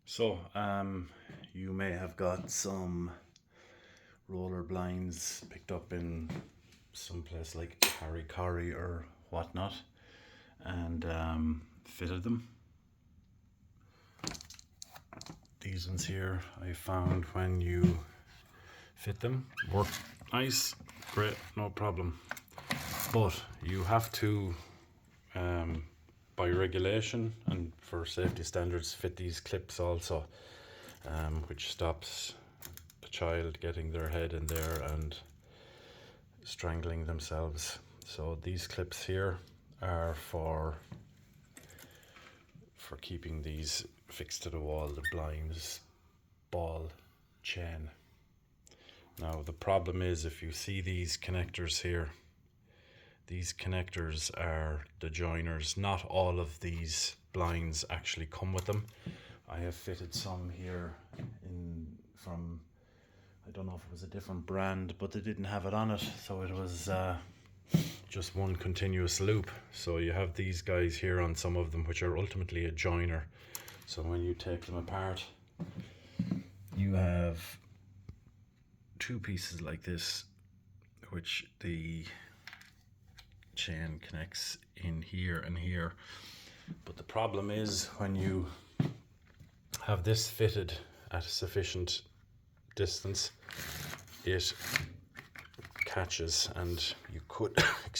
So, you may have got some roller blinds picked up in some place like Harry or whatnot and fitted them. These ones here I found when you fit them work nice, great, no problem. But you have to, by regulation and for safety standards, fit these clips also, which stops the child getting their head in there and strangling themselves. So these clips here are for keeping these fixed to the wall, the blinds ball chain. Now the problem is, if you see these connectors here, these connectors are the joiners. Not all of these blinds actually come with them. I have fitted some here from, I don't know if it was a different brand, but they didn't have it on it, so it was just one continuous loop. So you have these guys here on some of them, which are ultimately a joiner. So when you take them apart, you have two pieces like this, which the chain connects in here and here. But the problem is, when you have this fitted at a sufficient distance, it catches, and you could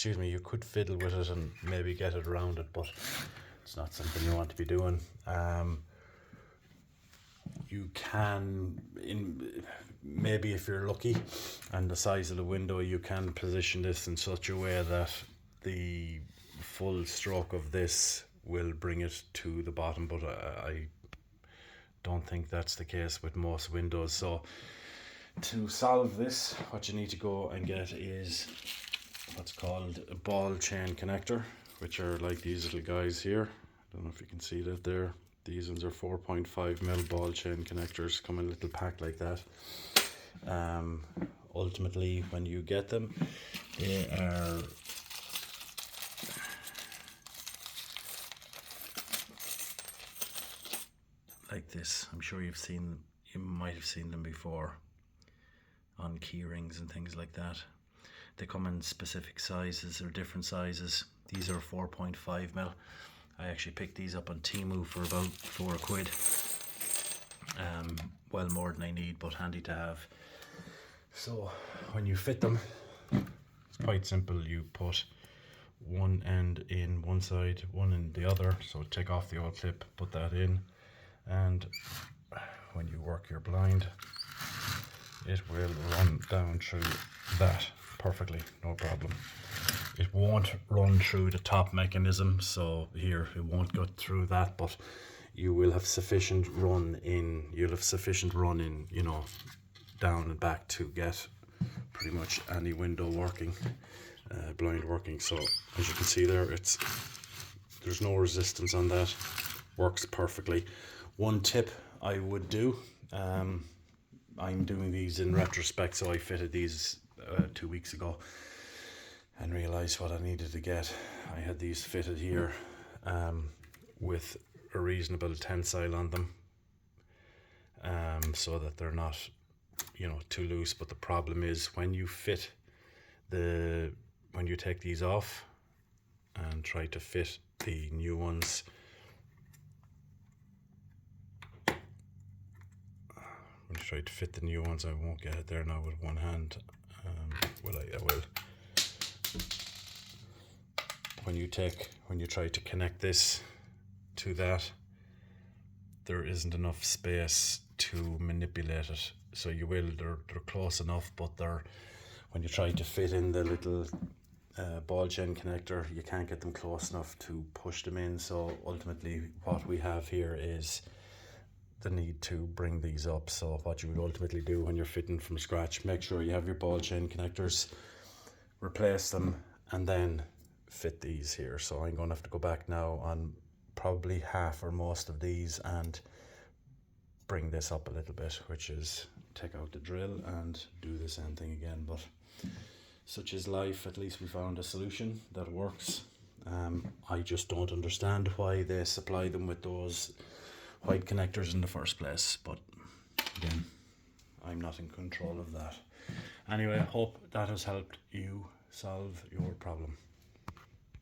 you could fiddle with it and maybe get it around it, but it's not something you want to be doing. You can, maybe if you're lucky and the size of the window, you can position this in such a way that the full stroke of this will bring it to the bottom, but I don't think that's the case with most windows. So to solve this, what you need to go and get is what's called a ball chain connector, which are like these little guys here. I don't know if you can see that there. These ones are 4.5mm ball chain connectors, come in a little pack like that. Ultimately, when you get them, they are like this. I'm sure you might have seen them before on key rings and things like that. They come in specific sizes or different sizes. These are 4.5mm. I actually picked these up on Temu for about £4. Well more than I need, but handy to have. So when you fit them, it's quite simple. You put one end in one side, one in the other. So take off the old clip, put that in, and when you work your blind, it will run down through that perfectly, no problem. It won't run through the top mechanism, so here it won't go through that, but you will have sufficient run in, you know, down and back to get pretty much any window working, blind working. So as you can see there, there's no resistance on that, works perfectly. One tip I would do, I'm doing these in retrospect, so I fitted these 2 weeks ago and realized what I needed to get. I had these fitted here with a reasonable tensile on them, so that they're not, you know, too loose. But the problem is, when you take these off and try to fit the new ones, I won't get it there now with one hand. Will I? I will. When you try to connect this to that, there isn't enough space to manipulate it. So they're close enough, but when you try to fit in the little ball chain connector, you can't get them close enough to push them in. So ultimately what we have here is the need to bring these up. So what you would ultimately do when you're fitting from scratch, make sure you have your ball chain connectors, replace them, and then fit these here. So I'm going to have to go back now on probably half or most of these and bring this up a little bit, which is take out the drill and do the same thing again. But such is life. At least we found a solution that works. I just don't understand why they supply them with those white connectors in the first place, but again, I'm not in control of that. Anyway, I hope that has helped you solve your problem.